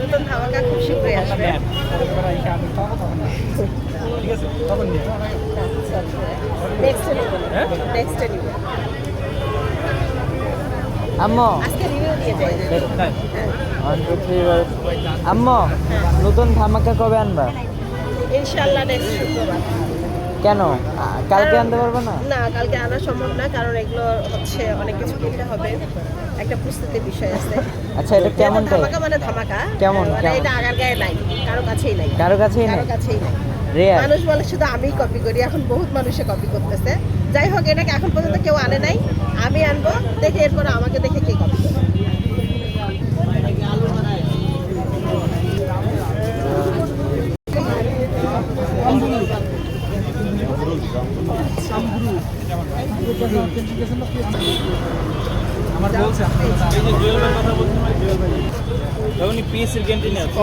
নতুন ধামাকা খুব শীঘ্রই আসবে। ঠিক আছে তখন নিয়ে নেক্সট নিব। আম্মু আজকে রিভিউ দিয়ে যাই। তাই 1 2 3 আম্মু নতুন ধামাকা কবে আনবা? ইনশাআল্লাহ নেক্সট শুক্রবার। কেন কালকে আনতে পারবে না? না, কালকে আনা সম্ভব না, কারণ এগুলো হচ্ছে অনেক কিছু কিনতে হবে, একটা প্রস্তুতির বিষয় আছে। আচ্ছা এটা কেমন টাইপ? ধামাকা মানে ধামাকা, কেমন? মানে এটা আগার গায়ে নাই, কারো কাছেই নাই, কারো কাছেই নাই? কারো কাছেই নাই। রেয়ার। মানুষ বলে শুধু আমিই কপি করি, এখন বহুত মানুষে কপি করতেছে। যাই হোক, এটাকে এখন পর্যন্ত কেউ আনে নাই, আমি আনবো, দেখে এরপরে আমাকে দেখে কে কপি করে। আমার বলছে এই যে জুয়েল ভাইয়ের কথা বলছিলাম, জুয়েল ভাই পিএসসির ক্যান্টিনে আছে।